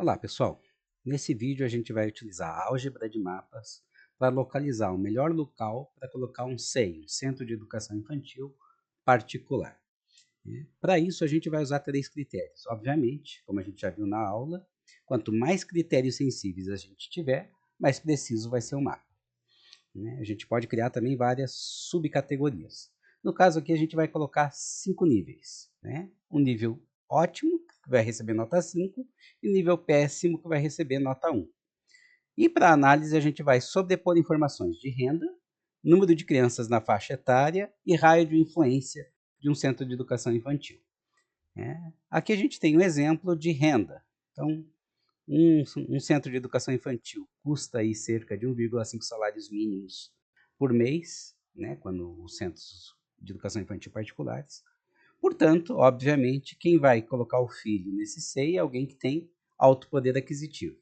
Olá pessoal, nesse vídeo a gente vai utilizar a álgebra de mapas para localizar o melhor local para colocar um CEI, um Centro de Educação Infantil particular. Para isso a gente vai usar 3 critérios. Obviamente, como a gente já viu na aula, quanto mais critérios sensíveis a gente tiver, mais preciso vai ser o mapa. A gente pode criar também várias subcategorias. No caso aqui a gente vai colocar 5 níveis. Um nível ótimo, que vai receber nota 5, e nível péssimo, que vai receber nota 1. E para análise a gente vai sobrepor informações de renda, número de crianças na faixa etária e raio de influência de um centro de educação infantil. Aqui a gente tem um exemplo de renda. Então, um centro de educação infantil custa aí cerca de 1,5 salários mínimos por mês, quando os centros de educação infantil particulares. Portanto, obviamente, quem vai colocar o filho nesse CEI é alguém que tem alto poder aquisitivo.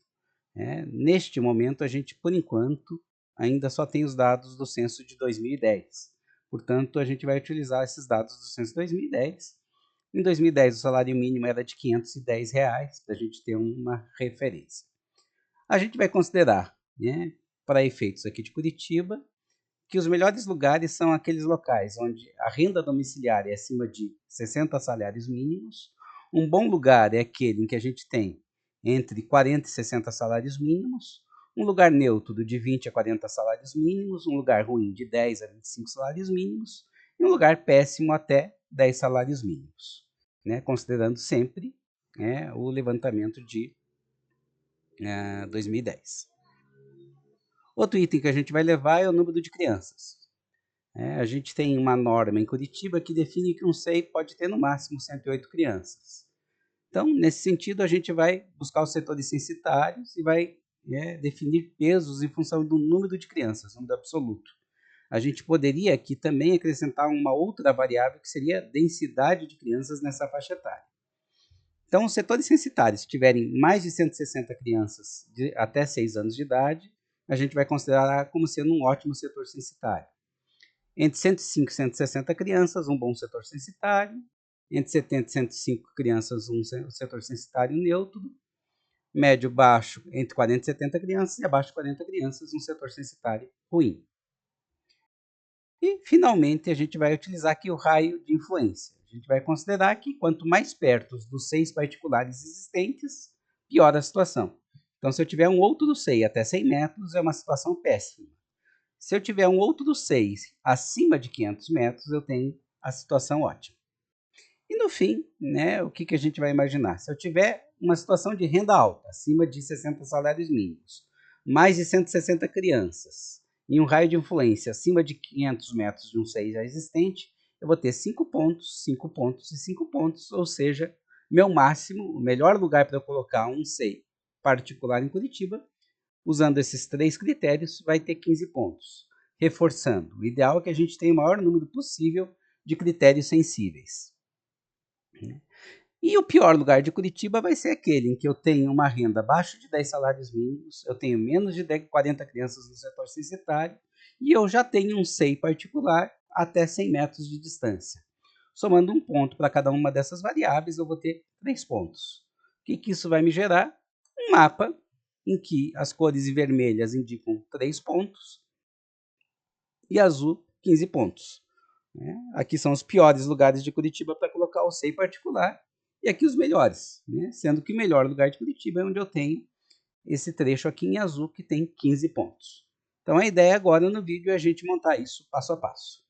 Neste momento, a gente, por enquanto, ainda só tem os dados do censo de 2010. Portanto, a gente vai utilizar esses dados do censo de 2010. Em 2010, o salário mínimo era de R$ 510, para a gente ter uma referência. A gente vai considerar, para efeitos aqui de Curitiba, que os melhores lugares são aqueles locais onde a renda domiciliária é acima de 60 salários mínimos. Um bom lugar é aquele em que a gente tem entre 40 e 60 salários mínimos. Um lugar neutro de 20 a 40 salários mínimos. Um lugar ruim de 10 a 25 salários mínimos. E um lugar péssimo até 10 salários mínimos. Considerando sempre o levantamento de 2010. Outro item que a gente vai levar é o número de crianças. A gente tem uma norma em Curitiba que define que um CEI pode ter no máximo 108 crianças. Então, nesse sentido, a gente vai buscar os setores censitários e vai definir pesos em função do número de crianças, número absoluto. A gente poderia aqui também acrescentar uma outra variável que seria a densidade de crianças nessa faixa etária. Então, os setores censitários, se tiverem mais de 160 crianças até 6 anos de idade, a gente vai considerar como sendo um ótimo setor censitário. Entre 105 e 160 crianças, um bom setor censitário. Entre 70 e 105 crianças, um setor censitário neutro. Médio baixo, entre 40 e 70 crianças. E abaixo de 40 crianças, um setor censitário ruim. E, finalmente, a gente vai utilizar aqui o raio de influência. A gente vai considerar que quanto mais perto dos 6 particulares existentes, pior a situação. Então, se eu tiver um outro 6 até 100 metros, é uma situação péssima. Se eu tiver um outro 6 acima de 500 metros, eu tenho a situação ótima. E no fim, o que a gente vai imaginar? Se eu tiver uma situação de renda alta, acima de 60 salários mínimos, mais de 160 crianças, e um raio de influência acima de 500 metros de um 6 já existente, eu vou ter 5 pontos, 5 pontos e 5 pontos, ou seja, meu máximo, o melhor lugar para eu colocar um 6 particular em Curitiba, usando esses 3 critérios, vai ter 15 pontos. Reforçando, o ideal é que a gente tenha o maior número possível de critérios sensíveis. E o pior lugar de Curitiba vai ser aquele em que eu tenho uma renda abaixo de 10 salários mínimos, eu tenho menos de 40 crianças no setor censitário e eu já tenho um CEI particular até 100 metros de distância. Somando um ponto para cada uma dessas variáveis, eu vou ter 3 pontos. O que isso vai me gerar? Um mapa em que as cores vermelhas indicam 3 pontos e azul 15 pontos. Aqui são os piores lugares de Curitiba para colocar o CEI particular e aqui os melhores, sendo que o melhor lugar de Curitiba é onde eu tenho esse trecho aqui em azul que tem 15 pontos. Então a ideia agora no vídeo é a gente montar isso passo a passo.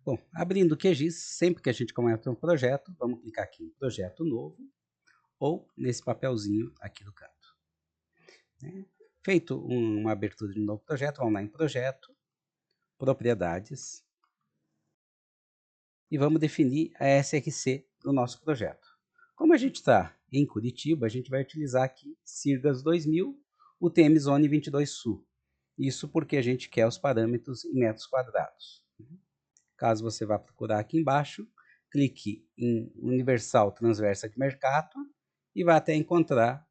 Bom, abrindo o QGIS, sempre que a gente começa um projeto, vamos clicar aqui em Projeto Novo ou nesse papelzinho aqui do canto. Feito uma abertura de um novo projeto, vamos lá em Projeto, Propriedades, e vamos definir a SRC do nosso projeto. Como a gente está em Curitiba, a gente vai utilizar aqui Sirgas 2000, UTM Zone 22 Sul. Isso porque a gente quer os parâmetros em metros quadrados. Caso você vá procurar aqui embaixo, clique em Universal Transversa de Mercator e vai até encontrar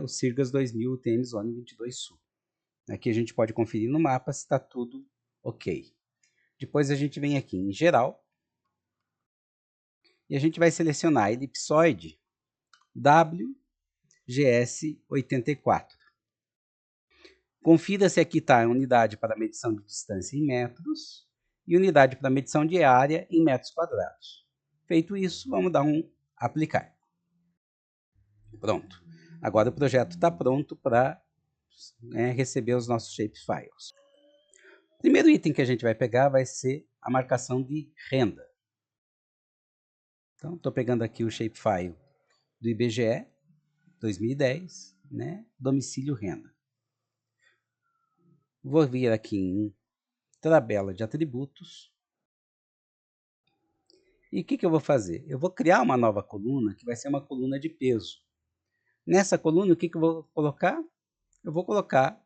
o Sirgas 2000 UTM Zone 22 Sul. Aqui a gente pode conferir no mapa se está tudo ok. Depois a gente vem aqui em Geral e a gente vai selecionar a elipsoide WGS84. Confira se aqui está a unidade para medição de distância em metros e unidade para medição de área em metros quadrados. Feito isso, vamos dar um aplicar. Pronto. Agora o projeto está pronto para receber os nossos shapefiles. O primeiro item que a gente vai pegar vai ser a marcação de renda. Então, estou pegando aqui o shapefile do IBGE 2010, domicílio renda. Vou vir aqui em tabela de atributos. E o que eu vou fazer? Eu vou criar uma nova coluna, que vai ser uma coluna de peso. Nessa coluna, o que eu vou colocar? Eu vou colocar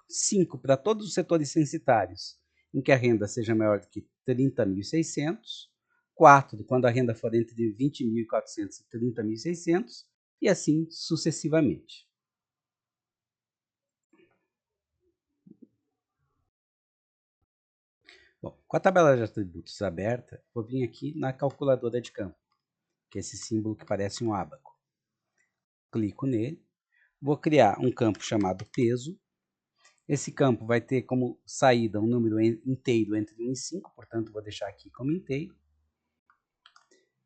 5 para todos os setores censitários, em que a renda seja maior do que 30.600, 4 quando a renda for entre 20.400 e 30.600, e assim sucessivamente. Bom, com a tabela de atributos aberta, vou vir aqui na calculadora de campo, que é esse símbolo que parece um ábaco. Clico nele, vou criar um campo chamado peso. Esse campo vai ter como saída um número inteiro entre 1 e 5, portanto vou deixar aqui como inteiro.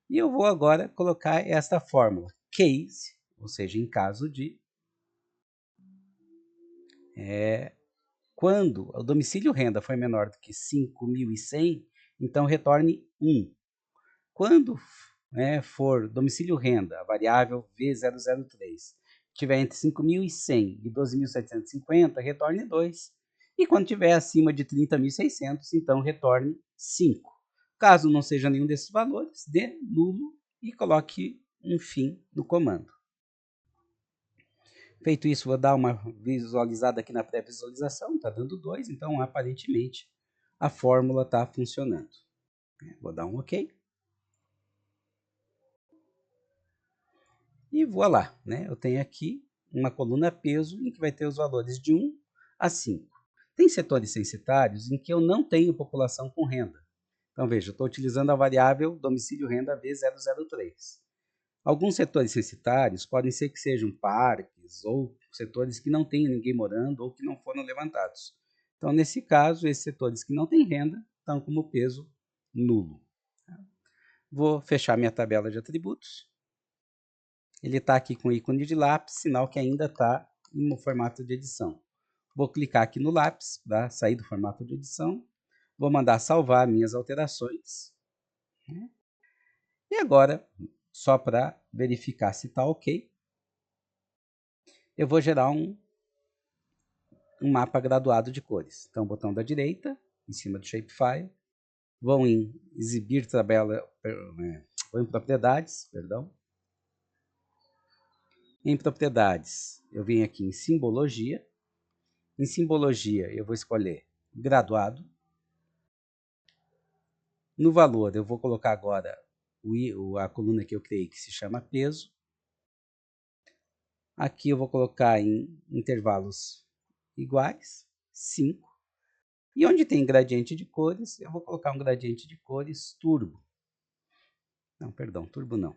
E eu vou agora colocar esta fórmula, case, ou seja, em caso de, quando o domicílio renda for menor do que 5.100, então retorne 1. Quando for domicílio renda, a variável V003, tiver entre 5.100 e 12.750, retorne 2. E quando tiver acima de 30.600, então retorne 5. Caso não seja nenhum desses valores, dê nulo e coloque um fim no comando. Feito isso, vou dar uma visualizada aqui na pré-visualização, está dando 2, então aparentemente a fórmula está funcionando. Vou dar um OK. E voilà, eu tenho aqui uma coluna peso em que vai ter os valores de 1 a 5. Tem setores censitários em que eu não tenho população com renda. Então, veja, eu estou utilizando a variável domicílio renda V003. Alguns setores censitários podem ser que sejam parques ou setores que não tenham ninguém morando ou que não foram levantados. Então, nesse caso, esses setores que não têm renda estão como peso nulo. Vou fechar minha tabela de atributos. Ele está aqui com o ícone de lápis, sinal que ainda está no formato de edição. Vou clicar aqui no lápis para sair do formato de edição. Vou mandar salvar minhas alterações. E agora, só para verificar se está ok, eu vou gerar um mapa graduado de cores. Então, botão da direita, em cima do shapefile. Vou em exibir tabela, vou em propriedades, perdão. Em propriedades, eu venho aqui em simbologia. Em simbologia, eu vou escolher graduado. No valor, eu vou colocar agora a coluna que eu criei, que se chama peso. Aqui eu vou colocar em intervalos iguais, 5. E onde tem gradiente de cores, eu vou colocar um gradiente de cores turbo. Não, perdão, turbo não,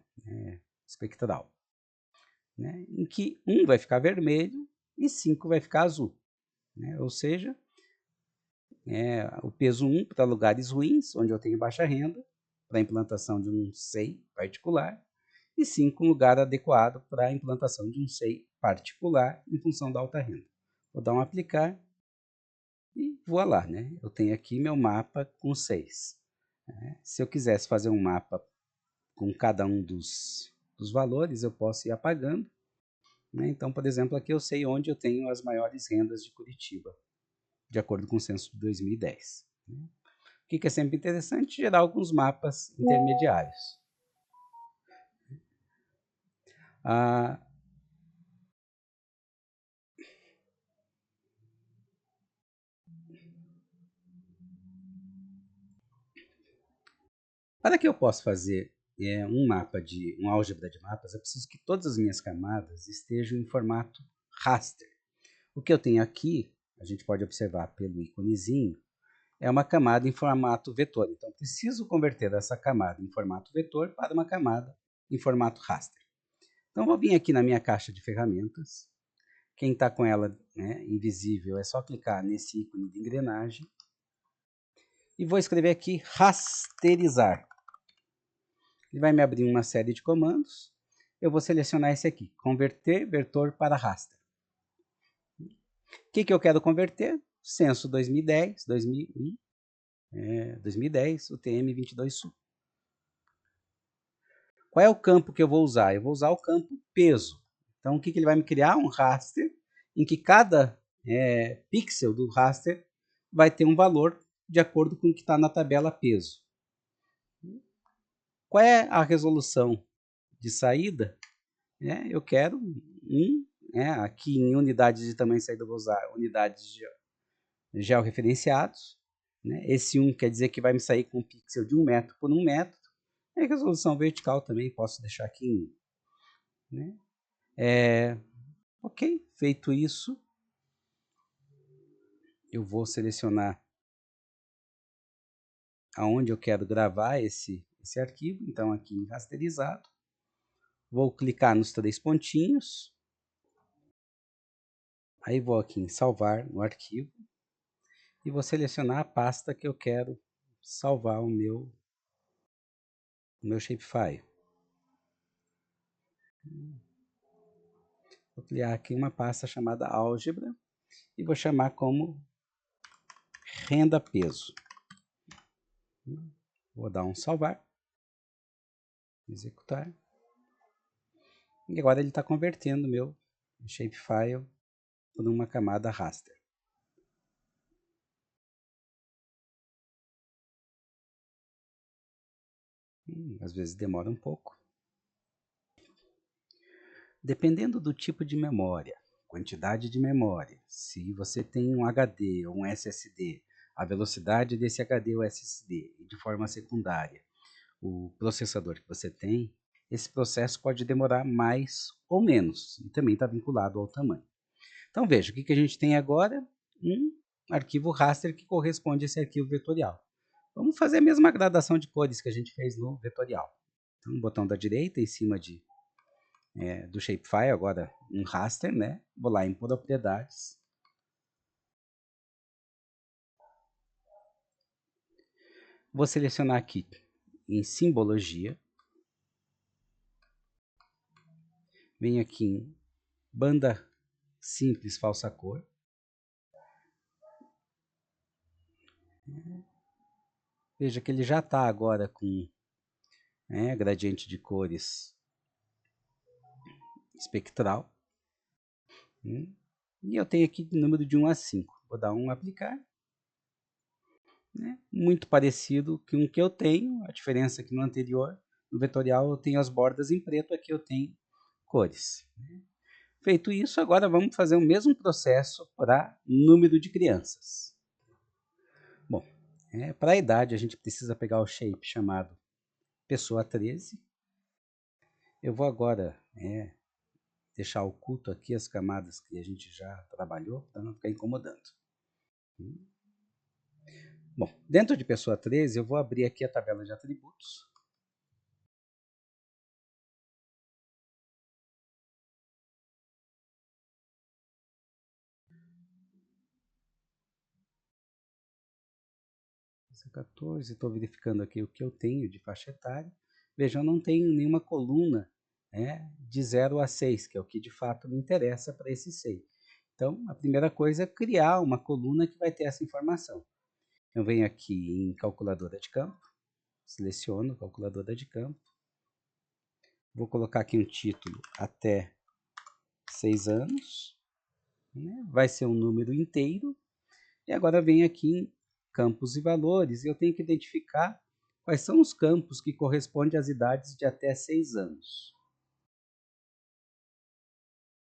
espectral. Em que 1 vai ficar vermelho e 5 vai ficar azul. Ou seja, o peso 1 para lugares ruins, onde eu tenho baixa renda, para a implantação de um SEI particular, e 5 um lugar adequado para a implantação de um SEI particular em função da alta renda. Vou dar um aplicar e voilá, eu tenho aqui meu mapa com 6. Se eu quisesse fazer um mapa com cada um dos valores, eu posso ir apagando. Então, por exemplo, aqui eu sei onde eu tenho as maiores rendas de Curitiba, de acordo com o censo de 2010. O que é sempre interessante? Gerar alguns mapas intermediários. Para que eu possa fazer um álgebra de mapas, eu preciso que todas as minhas camadas estejam em formato raster. O que eu tenho aqui, a gente pode observar pelo íconezinho, é uma camada em formato vetor. Então, preciso converter essa camada em formato vetor para uma camada em formato raster. Então, vou vir aqui na minha caixa de ferramentas. Quem está com ela, né, invisível, é só clicar nesse ícone de engrenagem. E vou escrever aqui rasterizar. Ele vai me abrir uma série de comandos. Eu vou selecionar esse aqui, converter vetor para raster. O que eu quero converter? Censo 2010, 2010, UTM-22 Sul. Qual é o campo que eu vou usar? Eu vou usar o campo peso. Então, o que ele vai me criar? Um raster em que cada pixel do raster vai ter um valor de acordo com o que está na tabela peso. Qual é a resolução de saída? Eu quero aqui em unidades de tamanho de saída eu vou usar unidades georreferenciados. Esse 1 quer dizer que vai me sair com um pixel de 1 metro por 1 metro. E a resolução vertical também posso deixar aqui em 1. Ok, feito isso, eu vou selecionar aonde eu quero gravar esse arquivo. Então, aqui em rasterizado, vou clicar nos 3 pontinhos. Aí vou aqui em salvar no arquivo e vou selecionar a pasta que eu quero salvar o meu shapefile. Vou criar aqui uma pasta chamada álgebra e vou chamar como renda peso. Vou dar um salvar, executar. E agora ele está convertendo o meu shapefile por uma camada raster. Às vezes demora um pouco. Dependendo do tipo de memória, quantidade de memória, se você tem um HD ou um SSD, a velocidade desse HD ou SSD e de forma secundária, o processador que você tem, esse processo pode demorar mais ou menos, e também está vinculado ao tamanho. Então veja, o que a gente tem agora? Um arquivo raster que corresponde a esse arquivo vetorial. Vamos fazer a mesma gradação de cores que a gente fez no vetorial. Então, o botão da direita em cima do shapefile, agora um raster, né? Vou lá em propriedades. Vou selecionar aqui em simbologia. Venho aqui em banda simples falsa cor. Veja que ele já está agora com gradiente de cores espectral. E eu tenho aqui número de 1 a 5. Vou dar um aplicar. Muito parecido com o que eu tenho. A diferença é que no anterior, no vetorial, eu tenho as bordas em preto. Aqui eu tenho cores. Feito isso, agora vamos fazer o mesmo processo para número de crianças. Bom, para a idade a gente precisa pegar o shape chamado pessoa 13. Eu vou agora deixar oculto aqui as camadas que a gente já trabalhou, para não ficar incomodando. Bom, dentro de pessoa 13 eu vou abrir aqui a tabela de atributos. Essa 14, estou verificando aqui o que eu tenho de faixa etária. Veja, eu não tenho nenhuma coluna de 0 a 6, que é o que de fato me interessa para esse SEI. Então, a primeira coisa é criar uma coluna que vai ter essa informação. Eu venho aqui em calculadora de campo, seleciono calculadora de campo, vou colocar aqui um título até 6 anos, vai ser um número inteiro, e agora venho aqui em campos e valores, e eu tenho que identificar quais são os campos que correspondem às idades de até 6 anos.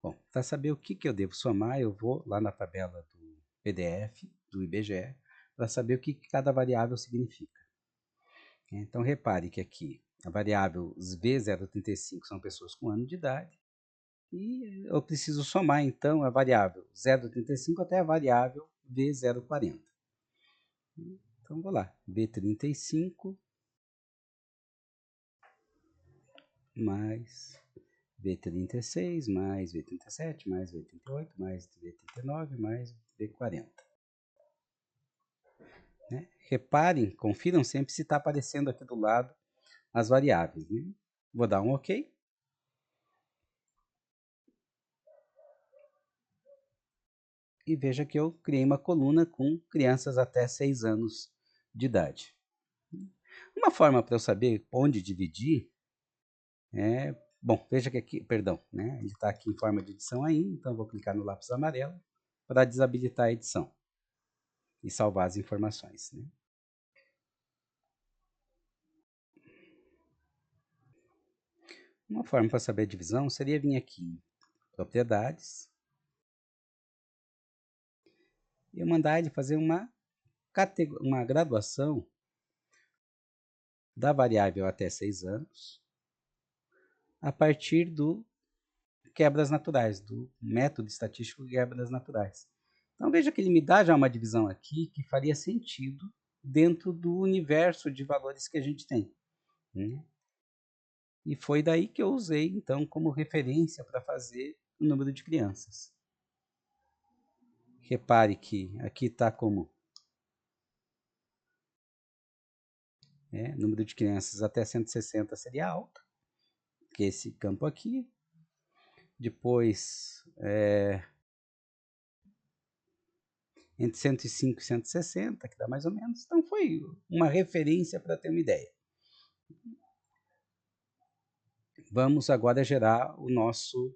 Bom, para saber o que eu devo somar, eu vou lá na tabela do PDF, do IBGE, para saber o que cada variável significa. Então, repare que aqui a variável V035 são pessoas com ano de idade, e eu preciso somar, então, a variável 0,35 até a variável V040. Então, vou lá, V35 mais V36 mais V37 mais V38 mais V39 mais V40. Né? Reparem, confiram sempre se está aparecendo aqui do lado as variáveis. Né? Vou dar um OK. E veja que eu criei uma coluna com crianças até 6 anos de idade. Uma forma para eu saber onde dividir é... Bom, veja que aqui, perdão, né? Ele está aqui em forma de edição ainda, então eu vou clicar no lápis amarelo para desabilitar a edição e salvar as informações. Né? Uma forma para saber a divisão seria vir aqui em Propriedades e eu mandar ele fazer uma graduação da variável até 6 anos a partir do quebras naturais, do método estatístico de quebras naturais. Então veja que ele me dá já uma divisão aqui que faria sentido dentro do universo de valores que a gente tem. Né? E foi daí que eu usei, então, como referência para fazer o número de crianças. Repare que aqui está como número de crianças até 160 seria alto, que é esse campo aqui. Depois, entre 105 e 160, que dá mais ou menos. Então, foi uma referência para ter uma ideia. Vamos agora gerar o nosso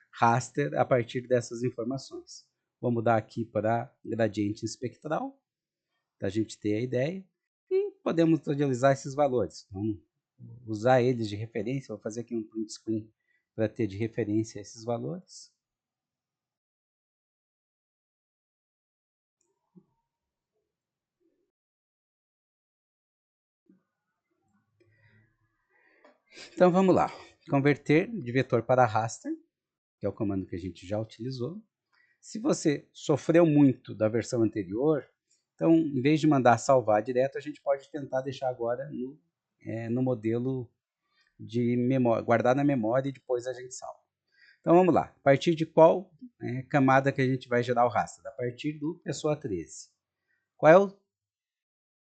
raster a partir dessas informações. Vou mudar aqui para gradiente espectral, para a gente ter a ideia. E podemos visualizar esses valores. Vamos usar eles de referência. Vou fazer aqui um print screen para ter de referência esses valores. Então vamos lá. Converter de vetor para raster, que é o comando que a gente já utilizou. Se você sofreu muito da versão anterior, então em vez de mandar salvar direto, a gente pode tentar deixar agora no modelo de memória, guardar na memória e depois a gente salva. Então vamos lá. A partir de qual camada que a gente vai gerar o raster? A partir do pessoa 13. Qual é o...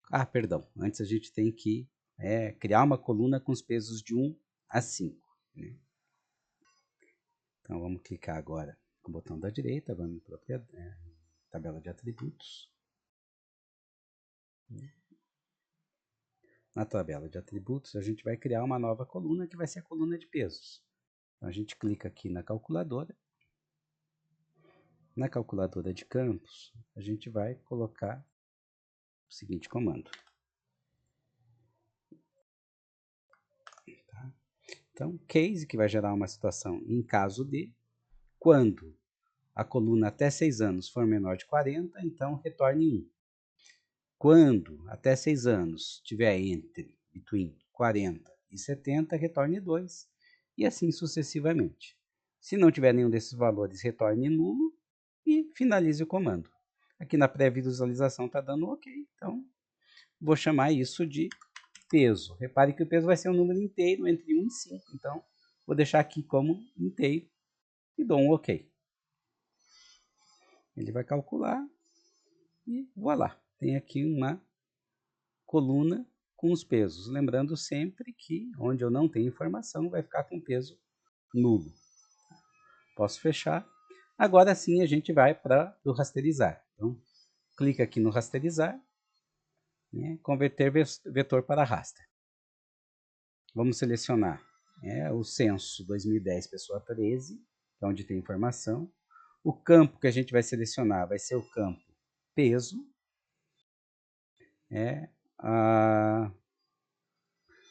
Ah, perdão. Antes a gente tem que criar uma coluna com os pesos de 1 a 5. Né? Então vamos clicar agora com o botão da direita, vamos em tabela de atributos. Na tabela de atributos, a gente vai criar uma nova coluna que vai ser a coluna de pesos. Então, a gente clica aqui na calculadora. Na calculadora de campos, a gente vai colocar o seguinte comando. Tá? Então, case, que vai gerar uma situação em caso de, quando a coluna até 6 anos for menor de 40, então retorne 1. Quando até 6 anos tiver between 40 e 70, retorne 2. E assim sucessivamente. Se não tiver nenhum desses valores, retorne nulo e finalize o comando. Aqui na pré-visualização está dando OK. Então, vou chamar isso de peso. Repare que o peso vai ser um número inteiro entre 1 e 5. Então, vou deixar aqui como inteiro e dou um OK. Ele vai calcular e voilá. Tem aqui uma coluna com os pesos. Lembrando sempre que onde eu não tenho informação vai ficar com peso nulo. Posso fechar. Agora sim a gente vai para o rasterizar. Então, clica aqui no rasterizar, converter vetor para raster. Vamos selecionar o censo 2010 pessoa 13, que é onde tem informação. O campo que a gente vai selecionar vai ser o campo peso. A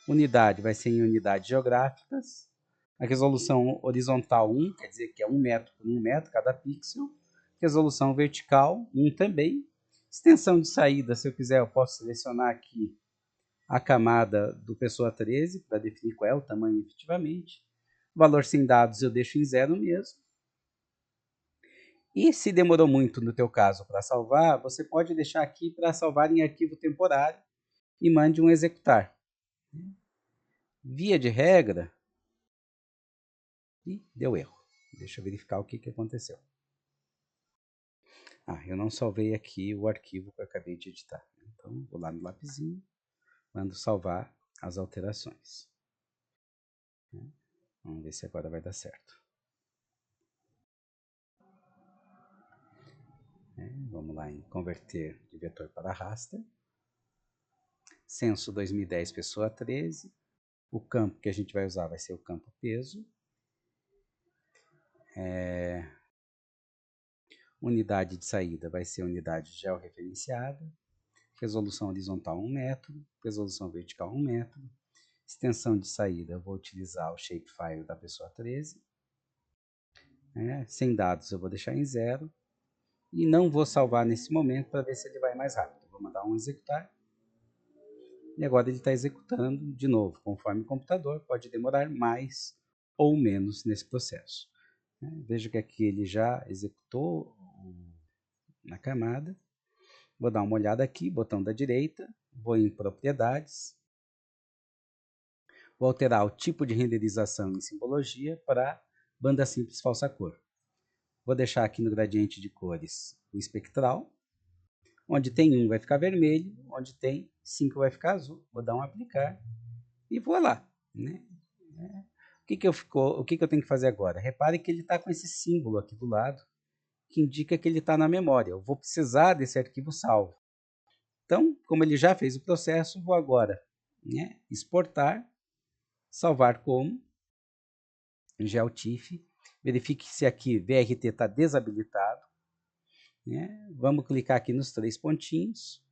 unidade vai ser em unidades geográficas. A resolução horizontal 1, quer dizer que é 1 metro por 1 metro cada pixel. Resolução vertical 1 também. Extensão de saída, se eu quiser, eu posso selecionar aqui a camada do pessoa 13 para definir qual é o tamanho efetivamente. Valor sem dados eu deixo em 0 mesmo. E se demorou muito no teu caso para salvar, você pode deixar aqui para salvar em arquivo temporário e mande um executar. Via de regra, E deu erro. Deixa eu verificar o que aconteceu. Eu não salvei aqui o arquivo que eu acabei de editar. Então, vou lá no lapisinho, mando salvar as alterações. Vamos ver se agora vai dar certo. Vamos lá em converter de vetor para raster. Censo 2010, pessoa 13. O campo que a gente vai usar vai ser o campo peso. Unidade de saída vai ser unidade georreferenciada. Resolução horizontal 1 metro. Resolução vertical 1 metro. Extensão de saída, eu vou utilizar o shapefile da pessoa 13. Sem dados, eu vou deixar em 0. E não vou salvar nesse momento para ver se ele vai mais rápido. Vou mandar um executar. E agora ele está executando de novo, conforme o computador. Pode demorar mais ou menos nesse processo. Veja que aqui ele já executou na camada. Vou dar uma olhada aqui, botão da direita. Vou em propriedades. Vou alterar o tipo de renderização em simbologia para banda simples falsa cor. Vou deixar aqui no gradiente de cores o espectral. Onde tem 1 vai ficar vermelho, onde tem 5 vai ficar azul. Vou dar um aplicar e vou lá. O que eu tenho que fazer agora? Repare que ele está com esse símbolo aqui do lado, que indica que ele está na memória. Eu vou precisar desse arquivo salvo. Então, como ele já fez o processo, vou agora exportar, salvar como, GeoTIFF. Verifique se aqui VRT está desabilitado. Vamos clicar aqui nos 3 pontinhos.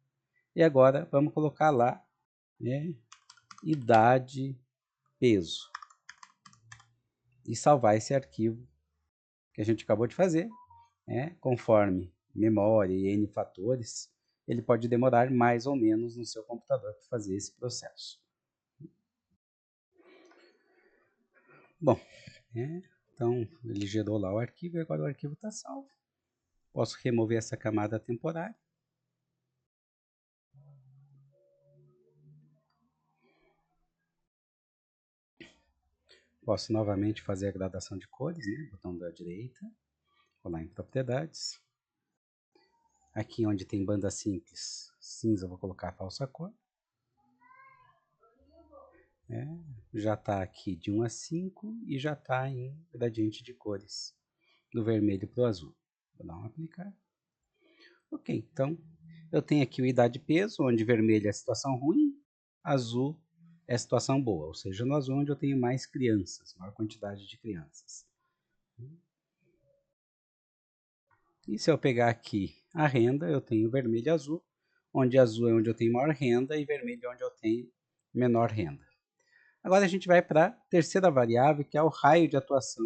E agora vamos colocar lá idade, peso. E salvar esse arquivo que a gente acabou de fazer. Conforme memória e N fatores, ele pode demorar mais ou menos no seu computador para fazer esse processo. Bom, então ele gerou lá o arquivo e agora o arquivo está salvo. Posso remover essa camada temporária. Posso novamente fazer a gradação de cores, botão da direita, vou lá em propriedades. Aqui onde tem banda simples, cinza, vou colocar a falsa cor. Já está aqui de 1 a 5 e já está em gradiente de cores, do vermelho para o azul. Vou dar um aplicar. Ok, então eu tenho aqui o idade e peso, onde vermelho é a situação ruim, azul é a situação boa, ou seja, no azul onde eu tenho mais crianças, maior quantidade de crianças. E se eu pegar aqui a renda, eu tenho vermelho e azul, onde azul é onde eu tenho maior renda e vermelho é onde eu tenho menor renda. Agora a gente vai para a terceira variável, que é o raio de atuação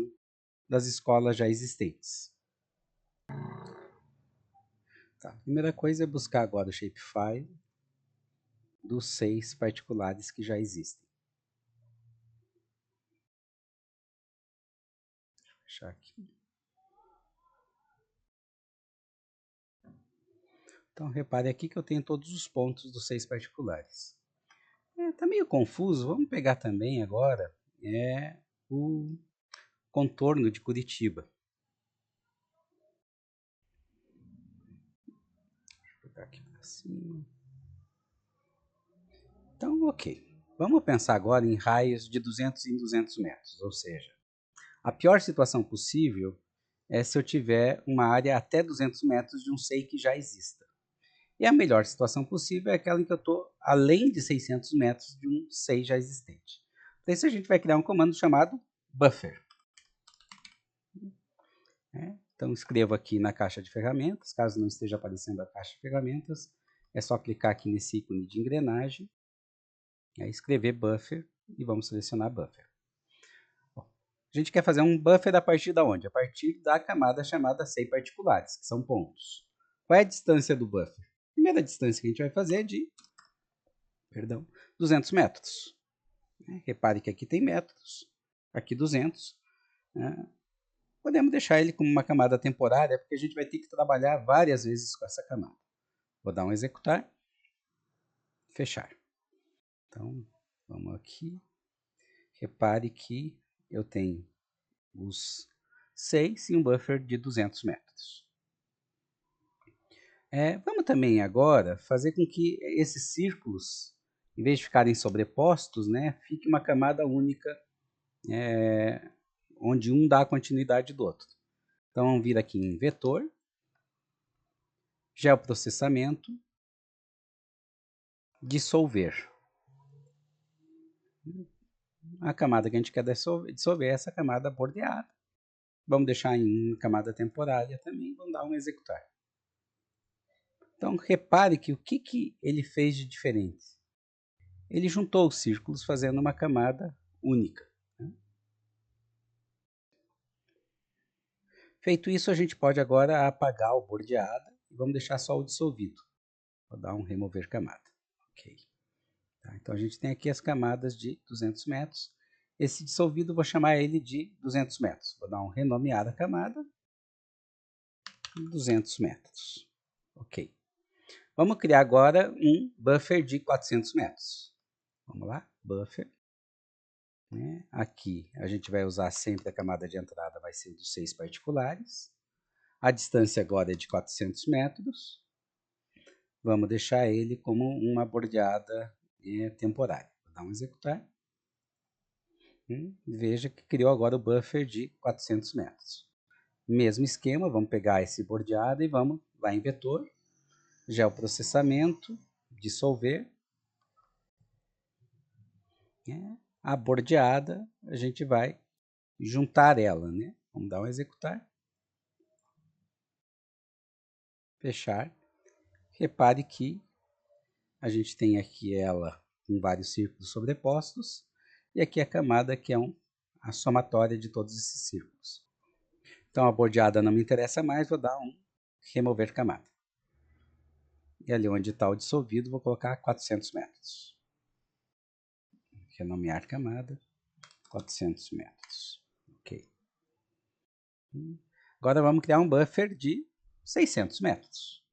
das escolas já existentes. Tá. A primeira coisa é buscar agora o shapefile dos 6 particulares que já existem. Deixa eu fechar aqui. Então, repare aqui que eu tenho todos os pontos dos 6 particulares. Está meio confuso, vamos pegar também agora o contorno de Curitiba. Deixa eu pegar aqui para cima. Então, ok. Vamos pensar agora em raios de 200 em 200 metros, ou seja, a pior situação possível é se eu tiver uma área até 200 metros de um SEI que já exista. E a melhor situação possível é aquela em que eu estou além de 600 metros de um SEI já existente. Para isso a gente vai criar um comando chamado buffer. Então escrevo aqui na caixa de ferramentas, caso não esteja aparecendo a caixa de ferramentas, é só clicar aqui nesse ícone de engrenagem, escrever buffer e vamos selecionar buffer. Bom, a gente quer fazer um buffer a partir da onde? A partir da camada chamada SEI particulares, que são pontos. Qual é a distância do buffer? A primeira distância que a gente vai fazer é de 200 metros. Repare que aqui tem metros, aqui 200. Podemos deixar ele como uma camada temporária, porque a gente vai ter que trabalhar várias vezes com essa camada. Vou dar um executar, fechar. Então, vamos aqui. Repare que eu tenho os 6 e um buffer de 200 metros. Vamos também agora fazer com que esses círculos, em vez de ficarem sobrepostos, né, fique uma camada única, onde um dá a continuidade do outro. Então, vamos vir aqui em vetor, geoprocessamento, dissolver. A camada que a gente quer dissolver é essa camada bordeada. Vamos deixar em camada temporária também, vamos dar um executar. Então, repare que o que ele fez de diferente? Ele juntou os círculos fazendo uma camada única. Feito isso, a gente pode agora apagar o bordeado e vamos deixar só o dissolvido. Vou dar um remover camada. Ok. Tá, então, a gente tem aqui as camadas de 200 metros. Esse dissolvido, vou chamar ele de 200 metros. Vou dar um renomear a camada. 200 metros. Ok. Vamos criar agora um buffer de 400 metros. Vamos lá, buffer. Aqui a gente vai usar sempre a camada de entrada, vai ser dos 6 particulares. A distância agora é de 400 metros. Vamos deixar ele como uma bordeada temporária. Vou dar um executar. Veja que criou agora o buffer de 400 metros. Mesmo esquema, vamos pegar esse bordeado e vamos lá em vetor, geoprocessamento, dissolver. A bordeada, a gente vai juntar ela, né? Vamos dar um executar. Fechar. Repare que a gente tem aqui ela com vários círculos sobrepostos e aqui a camada que é a somatória de todos esses círculos. Então a bordeada não me interessa mais, vou dar um remover camada. E ali onde está o dissolvido, vou colocar 400 metros. Renomear camada, 400 metros. Ok. Agora vamos criar um buffer de 600 metros.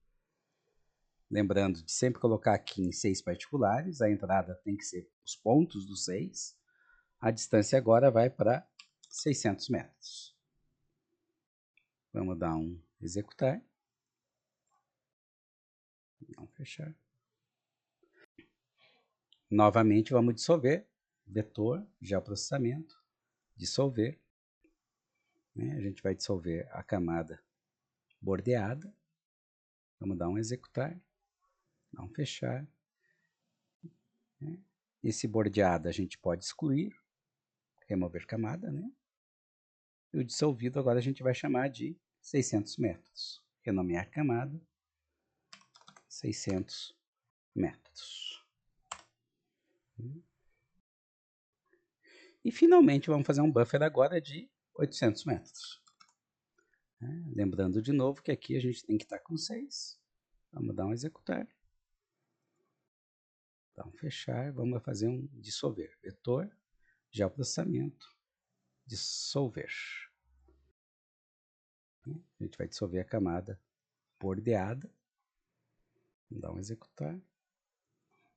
Lembrando de sempre colocar aqui em 6 particulares, a entrada tem que ser os pontos dos 6. A distância agora vai para 600 metros. Vamos dar um executar. Não fechar. Novamente vamos dissolver. Vetor, geoprocessamento, dissolver. A gente vai dissolver a camada bordeada. Vamos dar um executar. Não fechar. Esse bordeado a gente pode excluir. Remover camada, né? E o dissolvido agora a gente vai chamar de 600 metros. Renomear camada, 600 metros. E finalmente vamos fazer um buffer agora de 800 metros. Lembrando de novo que aqui a gente tem que estar com 6. Vamos dar um executar. Dar um fechar. Vamos fazer um dissolver. Vetor, geoprocessamento, dissolver. A gente vai dissolver a camada bordeada. Vamos dar um executar.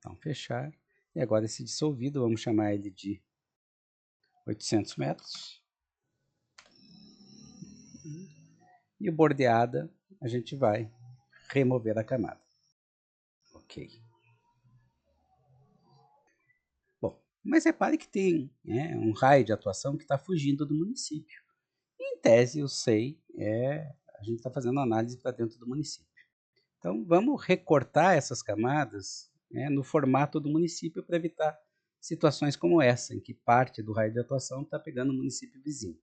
Dar um fechar. E agora esse dissolvido, vamos chamar ele de 800 metros. E o bordeada, a gente vai remover a camada. Ok. Bom, mas repare que tem um raio de atuação que está fugindo do município. Em tese, eu sei, a gente está fazendo análise para dentro do município. Então, vamos recortar essas camadas no formato do município para evitar situações como essa, em que parte do raio de atuação está pegando o município vizinho.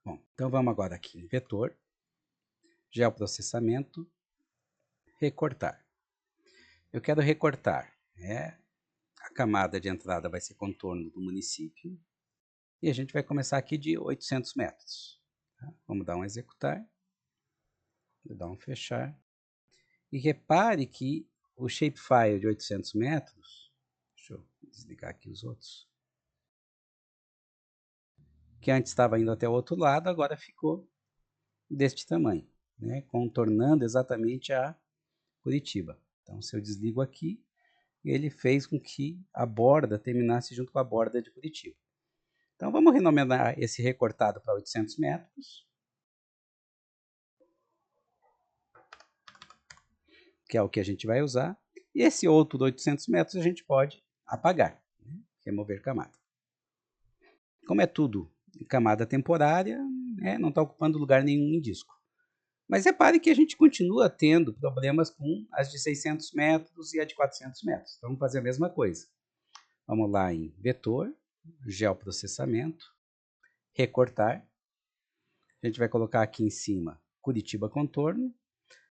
Bom, então vamos agora aqui em vetor, geoprocessamento, recortar. Eu quero recortar. A camada de entrada vai ser contorno do município. E a gente vai começar aqui de 800 metros. Tá? Vamos dar um executar. Vou dar um fechar. E repare que o shapefile de 800 metros, deixa eu desligar aqui os outros, que antes estava indo até o outro lado, agora ficou deste tamanho, contornando exatamente a Curitiba. Então, se eu desligo aqui, ele fez com que a borda terminasse junto com a borda de Curitiba. Então, vamos renomear esse recortado para 800 metros, que é o que a gente vai usar. E esse outro de 800 metros a gente pode apagar, né? Remover camada. Como é tudo camada temporária, né, não está ocupando lugar nenhum em disco. Mas repare que a gente continua tendo problemas com as de 600 metros e a de 400 metros. Então, vamos fazer a mesma coisa. Vamos lá em vetor, geoprocessamento, recortar. A gente vai colocar aqui em cima Curitiba contorno,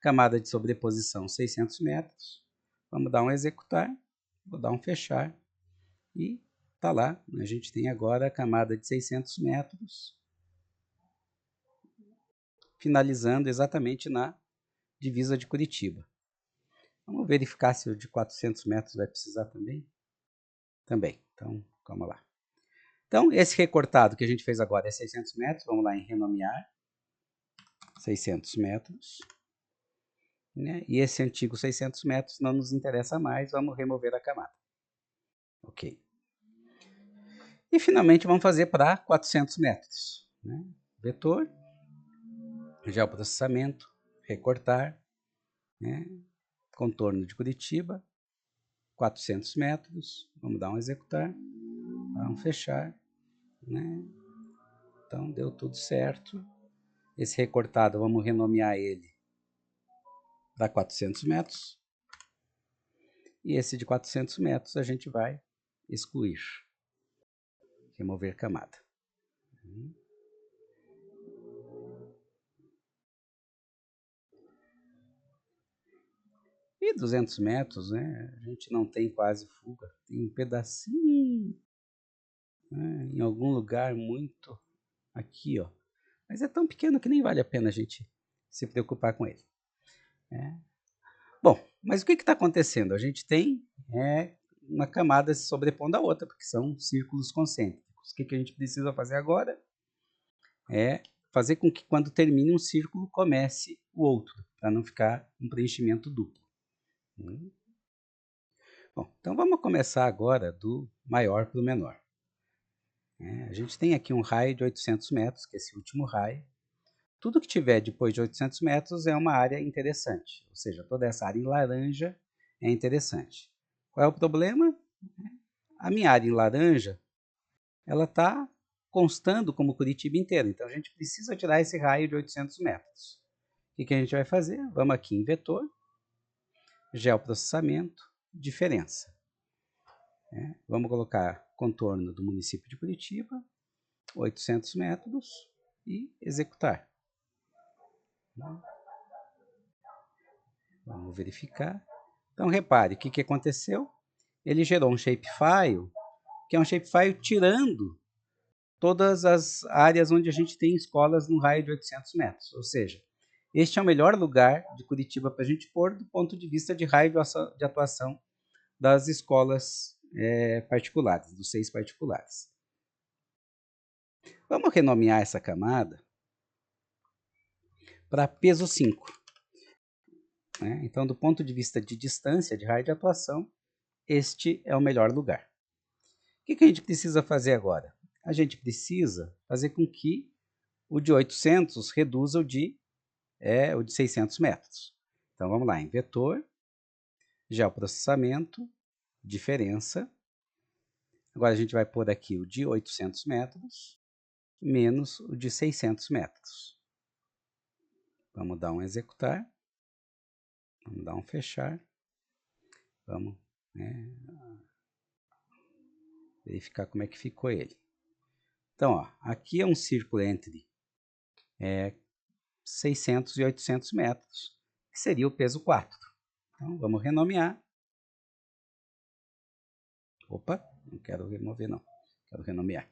camada de sobreposição 600 metros. Vamos dar um executar, vou dar um fechar e tá lá. A gente tem agora a camada de 600 metros, finalizando exatamente na divisa de Curitiba. Vamos verificar se o de 400 metros vai precisar também. Também. Então, vamos lá. Então, esse recortado que a gente fez agora é 600 metros. Vamos lá em renomear. 600 metros. Né? E esse antigo 600 metros não nos interessa mais. Vamos remover a camada. Ok. E, finalmente, vamos fazer para 400 metros. Né? Vetor. Geoprocessamento. Recortar. Né? Contorno de Curitiba. 400 metros. Vamos dar um executar. Dar um fechar. Né? Então, deu tudo certo. Esse recortado, vamos renomear ele para 400 metros. E esse de 400 metros a gente vai excluir. Remover camada. E 200 metros, né? A gente não tem quase fuga. Tem um pedacinho, né, em algum lugar muito aqui, ó. Mas é tão pequeno que nem vale a pena a gente se preocupar com ele. Bom, mas o que está acontecendo? A gente tem uma camada se sobrepondo à outra, porque são círculos concêntricos. O que a gente precisa fazer agora é fazer com que quando termine um círculo comece o outro, para não ficar um preenchimento duplo. Bom, então vamos começar agora do maior para o menor. A gente tem aqui um raio de 800 metros, que é esse último raio. Tudo que tiver depois de 800 metros é uma área interessante, ou seja, toda essa área em laranja é interessante. Qual é o problema? A minha área em laranja ela está constando como Curitiba inteira, então a gente precisa tirar esse raio de 800 metros. O que a gente vai fazer? Vamos aqui em vetor, geoprocessamento, diferença. Vamos colocar contorno do município de Curitiba, 800 metros e executar. Vamos verificar. Então, repare, o que aconteceu? Ele gerou um shapefile, que é um shapefile tirando todas as áreas onde a gente tem escolas no raio de 800 metros. Ou seja, este é o melhor lugar de Curitiba para a gente pôr do ponto de vista de raio de atuação das escolas particulares, dos 6 particulares. Vamos renomear essa camada para peso 5. Então, do ponto de vista de distância de raio de atuação, este é o melhor lugar. O que a gente precisa fazer agora? A gente precisa fazer com que o de 800 reduza o de 600 metros. Então, vamos lá, em vetor, geoprocessamento, diferença. Agora, a gente vai pôr aqui o de 800 metros menos o de 600 metros. Vamos dar um executar. Vamos dar um fechar. Vamos verificar como é que ficou ele. Então, ó, aqui é um círculo entre 600 e 800 metros, que seria o peso 4. Então, vamos renomear. Opa, não quero remover, não. Quero renomear.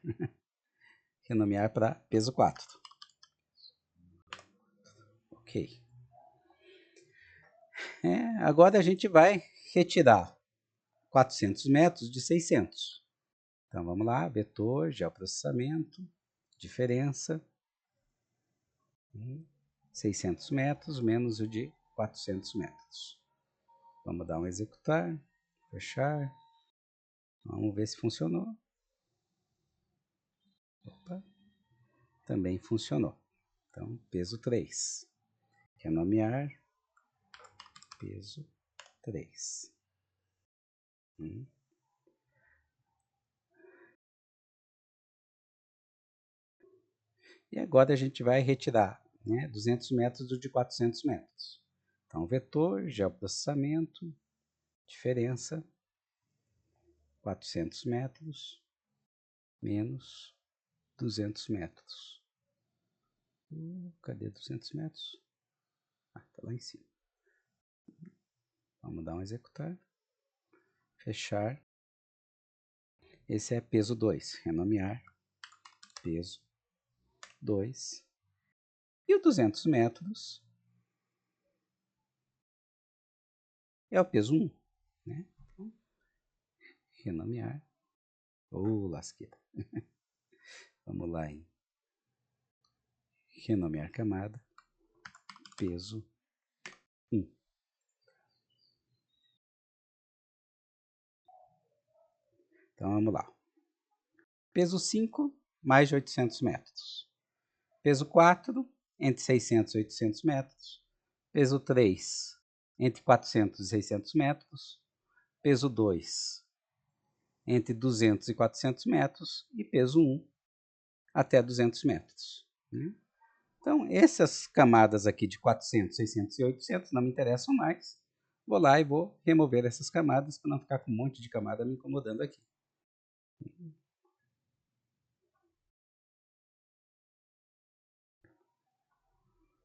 Renomear para peso 4. Ok. Agora a gente vai retirar 400 metros de 600. Então, vamos lá, vetor, geoprocessamento, diferença, 600 metros menos o de 400 metros. Vamos dar um executar, fechar. Vamos ver se funcionou. Opa, também funcionou. Então, peso 3. Renomear, peso 3. E agora a gente vai retirar, né, 200 metros do de 400 metros. Então, vetor, geoprocessamento, diferença, 400 metros menos 200 metros. Cadê 200 metros? Ah, tá lá em cima. Vamos dar um executar. Fechar. Esse é peso 2. Renomear. Peso 2. E o 200 metros é o peso 1. Né? Então, renomear. Lasqueira. Vamos lá em renomear camada. Peso 1. Então, vamos lá. Peso 5, mais de 800 metros. Peso 4, entre 600 e 800 metros. Peso 3, entre 400 e 600 metros. Peso 2, entre 200 e 400 metros. E peso 1, até 200 metros. Né? Então, essas camadas aqui de 400, 600 e 800 não me interessam mais. Vou lá e vou remover essas camadas para não ficar com um monte de camada me incomodando aqui.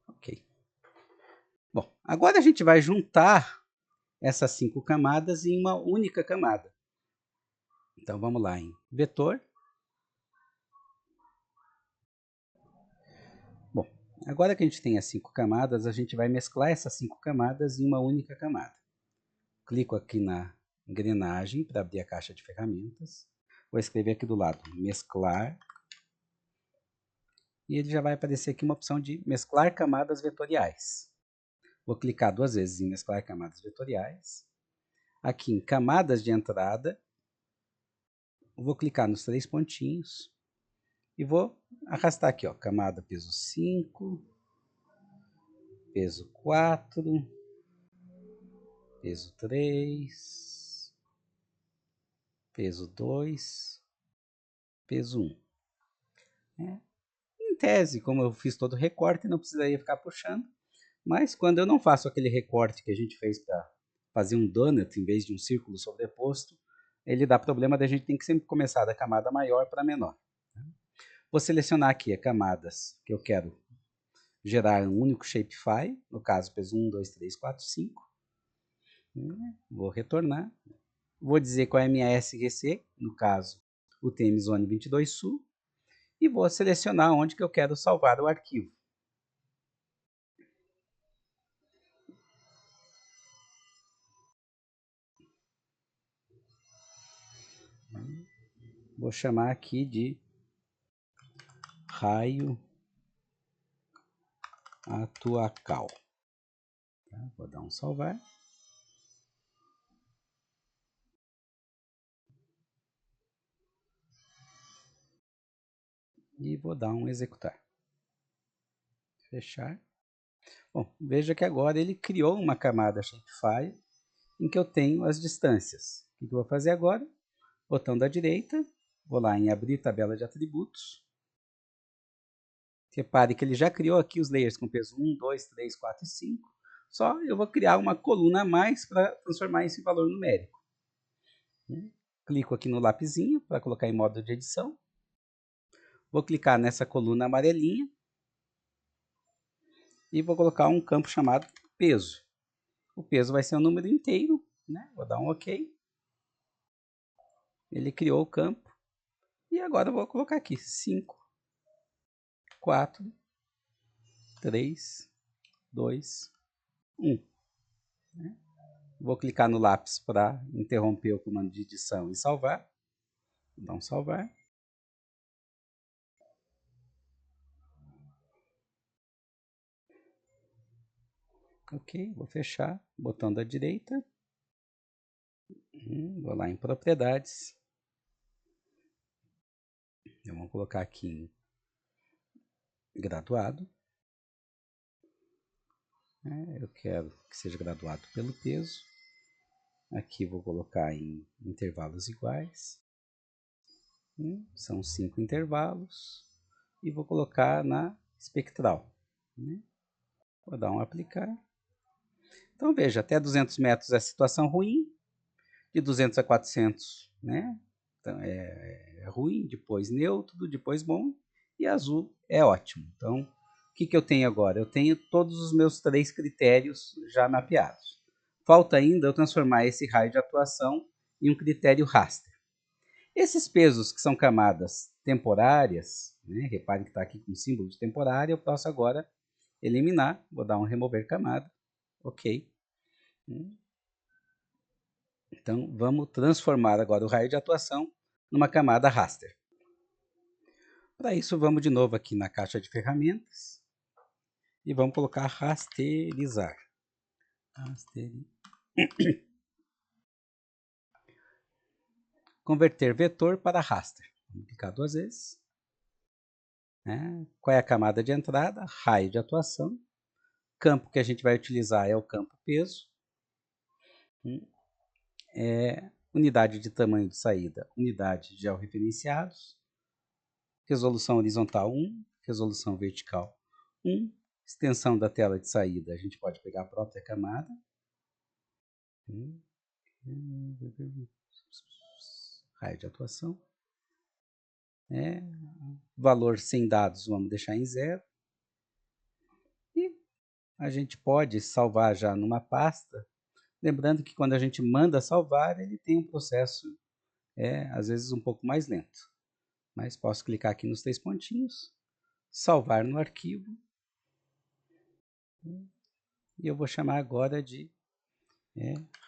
Ok. Bom, agora a gente vai juntar essas 5 camadas em uma única camada. Então, vamos lá em vetor. Bom, agora que a gente tem as 5 camadas, a gente vai mesclar essas 5 camadas em uma única camada. Clico aqui na engrenagem para abrir a caixa de ferramentas. Vou escrever aqui do lado, mesclar. E ele já vai aparecer aqui uma opção de mesclar camadas vetoriais. Vou clicar 2 vezes em mesclar camadas vetoriais. Aqui em camadas de entrada, vou clicar nos 3 pontinhos e vou arrastar aqui, ó, camada peso 5, peso 4, peso 3, peso 2, peso 1. Em tese, como eu fiz todo o recorte, não precisaria ficar puxando, mas quando eu não faço aquele recorte que a gente fez para fazer um donut em vez de um círculo sobreposto, ele dá problema da gente tem que sempre começar da camada maior para menor. Vou selecionar aqui as camadas que eu quero gerar um único shapefile, no caso peso 1, 2, 3, 4, 5. Vou retornar. Vou dizer qual é a minha SRC, no caso o TM Zone 22 Sul, e vou selecionar onde que eu quero salvar o arquivo. Vou chamar aqui de raio atuacal. Tá? Vou dar um salvar. E vou dar um executar. Fechar. Bom, veja que agora ele criou uma camada shapefile em que eu tenho as distâncias. O que eu vou fazer agora? Botão da direita, vou lá em abrir tabela de atributos. Repare que ele já criou aqui os layers com peso 1, 2, 3, 4 e 5. Só eu vou criar uma coluna a mais para transformar isso em valor numérico. Clico aqui no lapisinho para colocar em modo de edição. Vou clicar nessa coluna amarelinha e vou colocar um campo chamado peso. O peso vai ser um número inteiro, né? Vou dar um OK. Ele criou o campo. E agora eu vou colocar aqui 5, 4, 3, 2, 1. Vou clicar no lápis para interromper o comando de edição e salvar. Vou dar um salvar. Ok, vou fechar. Botão da direita. Vou lá em propriedades. Então, vamos colocar aqui em graduado. Eu quero que seja graduado pelo peso. Aqui vou colocar em intervalos iguais. São 5 intervalos. E vou colocar na espectral. Vou dar um aplicar. Então veja, até 200 metros é situação ruim. De 200 a 400, né? Então, é ruim, depois neutro, depois bom. E azul é ótimo. Então, o que eu tenho agora? Eu tenho todos os meus 3 critérios já mapeados. Falta ainda eu transformar esse raio de atuação em um critério raster. Esses pesos que são camadas temporárias, né? Repare que está aqui com símbolo de temporária, eu posso agora eliminar. Vou dar um remover camada. Ok. Então, vamos transformar agora o raio de atuação numa camada raster. Para isso, vamos de novo aqui na caixa de ferramentas e vamos colocar rasterizar. Converter vetor para raster. Vamos clicar 2 vezes. Qual é a camada de entrada? Raio de atuação. Campo que a gente vai utilizar é o campo peso. Unidade de tamanho de saída, unidade de georreferenciados. Resolução horizontal 1, resolução vertical 1. Extensão da tela de saída, a gente pode pegar a própria camada. Raio de atuação. Valor sem dados, vamos deixar em 0. E a gente pode salvar já numa pasta. Lembrando que quando a gente manda salvar, ele tem um processo, às vezes, um pouco mais lento. Mas posso clicar aqui nos 3 pontinhos, salvar no arquivo. E eu vou chamar agora de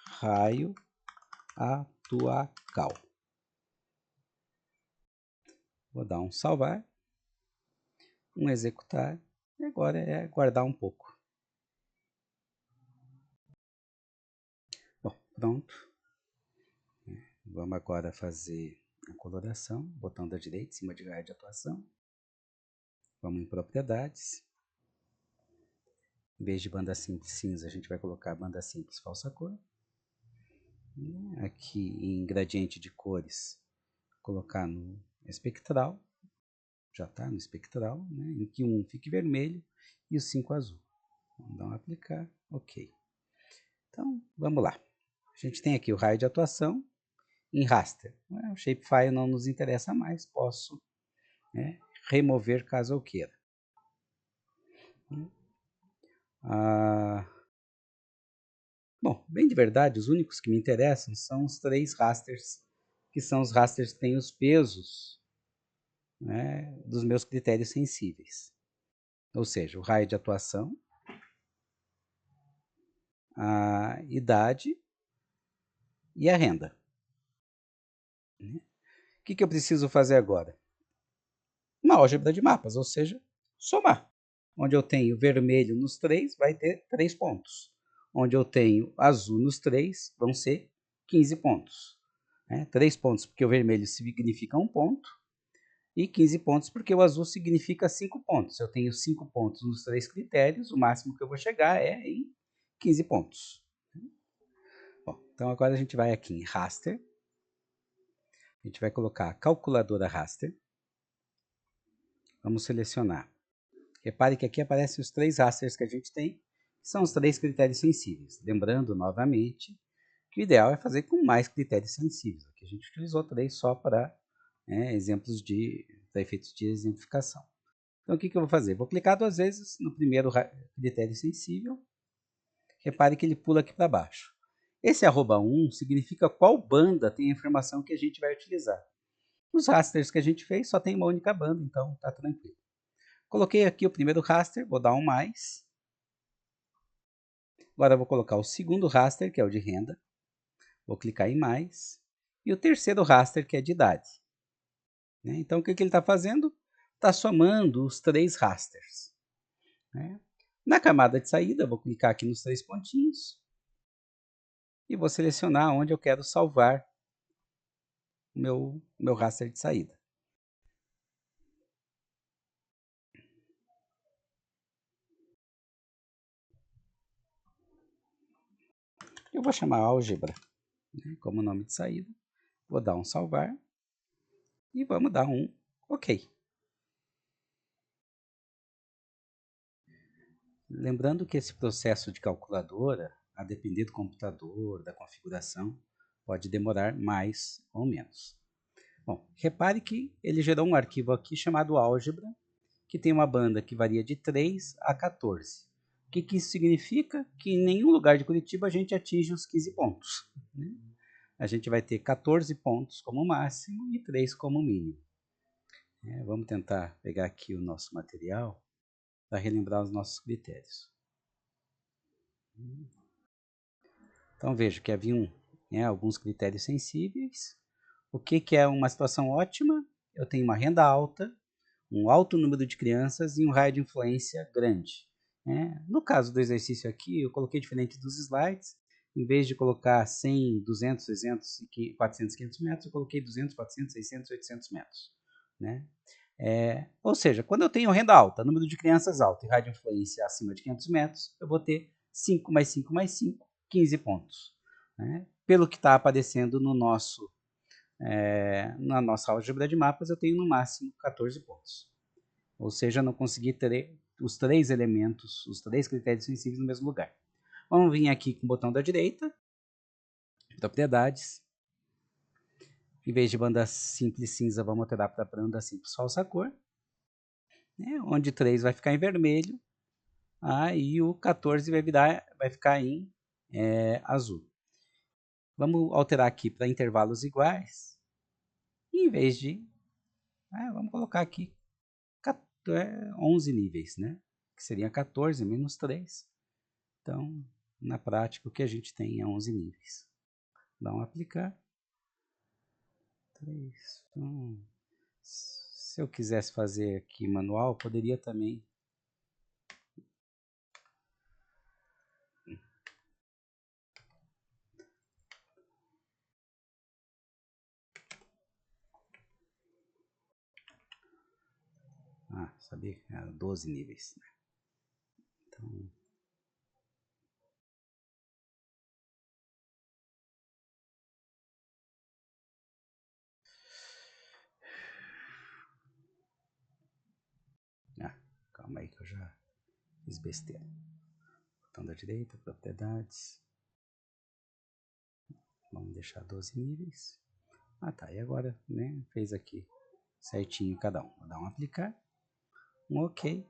raio atuacal. Vou dar um salvar, um executar, e agora é aguardar um pouco. Bom, pronto. Vamos agora fazer a coloração, botão da direita, em cima de raio de atuação. Vamos em propriedades. Em vez de banda simples cinza, a gente vai colocar banda simples falsa cor. Aqui em gradiente de cores, colocar no espectral. Já está no espectral, né? Em que 1 fique vermelho e o 5 azul. Vamos dar um aplicar, ok. Então, vamos lá. A gente tem aqui o raio de atuação em raster. O shapefile não nos interessa mais, posso remover caso eu queira. Bom, bem de verdade, os únicos que me interessam são os 3 rasters, que são os rasters que têm os pesos, dos meus critérios sensíveis. Ou seja, o raio de atuação, a idade e a renda. O que eu preciso fazer agora? Uma álgebra de mapas, ou seja, somar. Onde eu tenho vermelho nos 3, vai ter 3 pontos. Onde eu tenho azul nos 3, vão ser 15 pontos. 3 pontos porque o vermelho significa 1 ponto. E 15 pontos porque o azul significa 5 pontos. Eu tenho 5 pontos nos 3 critérios, o máximo que eu vou chegar é em 15 pontos. Bom, então agora a gente vai aqui em raster. A gente vai colocar a calculadora raster. Vamos selecionar. Repare que aqui aparecem os 3 rasters que a gente tem, que são os 3 critérios sensíveis. Lembrando novamente que o ideal é fazer com mais critérios sensíveis. Aqui a gente utilizou 3 só para exemplos para efeitos de exemplificação. Então, o que eu vou fazer? Vou clicar 2 vezes no primeiro critério sensível. Repare que ele pula aqui para baixo. Esse @1 significa qual banda tem a informação que a gente vai utilizar. Os rasters que a gente fez só tem uma única banda, então está tranquilo. Coloquei aqui o primeiro raster, vou dar um mais. Agora eu vou colocar o segundo raster, que é o de renda. Vou clicar em mais. E o terceiro raster, que é de idade. Então, o que ele está fazendo? Está somando os 3 rasters. Na camada de saída, vou clicar aqui nos 3 pontinhos. E vou selecionar onde eu quero salvar o meu raster de saída. Eu vou chamar álgebra, né, como nome de saída. Vou dar um salvar e vamos dar um OK. Lembrando que esse processo de calculadora, a depender do computador, da configuração, pode demorar mais ou menos. Bom, repare que ele gerou um arquivo aqui chamado álgebra, que tem uma banda que varia de 3 a 14. O que isso significa? Que em nenhum lugar de Curitiba a gente atinge os 15 pontos. Né? A gente vai ter 14 pontos como máximo e 3 como mínimo. Vamos tentar pegar aqui o nosso material para relembrar os nossos critérios. Então veja que haviam alguns critérios sensíveis. O que é uma situação ótima? Eu tenho uma renda alta, um alto número de crianças e um raio de influência grande. No caso do exercício aqui, eu coloquei diferente dos slides. Em vez de colocar 100, 200, 300, 400, 500 metros, eu coloquei 200, 400, 600, 800 metros. Ou seja, quando eu tenho renda alta, número de crianças alto e raio de influência acima de 500 metros, eu vou ter 5 mais 5 mais 5, 15 pontos. Pelo que está aparecendo no nosso, na nossa álgebra de mapas, eu tenho no máximo 14 pontos. Ou seja, eu não consegui ter os 3 elementos, os 3 critérios sensíveis no mesmo lugar. Vamos vir aqui com o botão da direita, propriedades. Em vez de banda simples cinza, vamos alterar para banda simples falsa cor. Onde 3 vai ficar em vermelho, e o 14 vai ficar em azul. Vamos alterar aqui para intervalos iguais. E em vez de... vamos colocar aqui 11 níveis, né? Que seria 14 menos 3. Então, na prática, o que a gente tem é 11 níveis. Dá um aplicar. 3. Se eu quisesse fazer aqui manual, poderia também... sabia que era 12 níveis. Né? Então... calma aí que eu já fiz besteira. Botão da direita, propriedades. Vamos deixar 12 níveis. Tá, e agora, né, fez aqui certinho cada um. Vou dar um aplicar, um OK.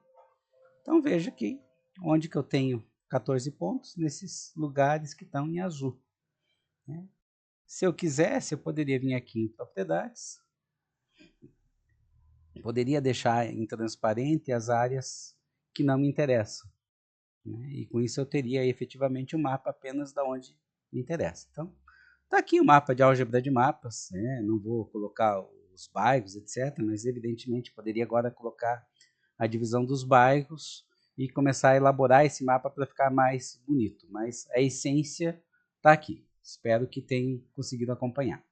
Então veja aqui onde que eu tenho 14 pontos, nesses lugares que estão em azul. Né? Se eu quisesse, eu poderia vir aqui em propriedades, poderia deixar em transparente as áreas que não me interessam. Né? E com isso eu teria efetivamente um mapa apenas da onde me interessa. Então, está aqui o mapa de álgebra de mapas, não vou colocar os bairros, etc., mas evidentemente poderia agora colocar a divisão dos bairros e começar a elaborar esse mapa para ficar mais bonito. Mas a essência está aqui. Espero que tenham conseguido acompanhar.